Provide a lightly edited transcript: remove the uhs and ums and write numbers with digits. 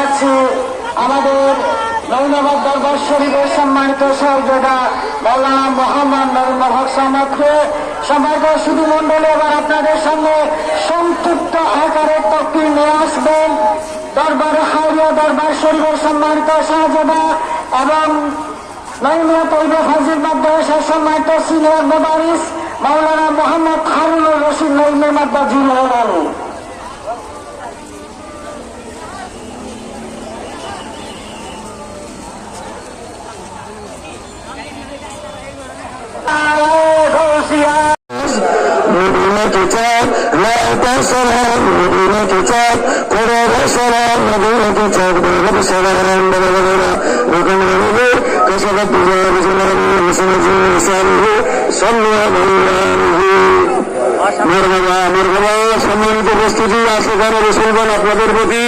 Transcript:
জানাচ্ছি আমাদের নৌনাবাদ দরবার শরীফের সম্মানিত সহযোগা মৌলানা মোহাম্মদ নরুল হক সামাদকে। সম্মানিত শুধু মন্ডলী এবার আপনাদের সামনে সংক্ষিপ্ত আকারে তকবির নিয়ে আসবেন দরবার হাওড়িয়া দরবার শরীফের সম্মানিত সহযোগা এবং নৌনিয়া তৈবা ফাজিল মাদ্রাসার সম্মানিত সিনিয়র মুদারিস মৌলানা মোহাম্মদ হারুনুর রশিদ নৌনিয়া মাদ্রাসা জিলানি। সম্মানিত উপস্থিতি আশিকার রসুলগণ আপনাদের প্রতি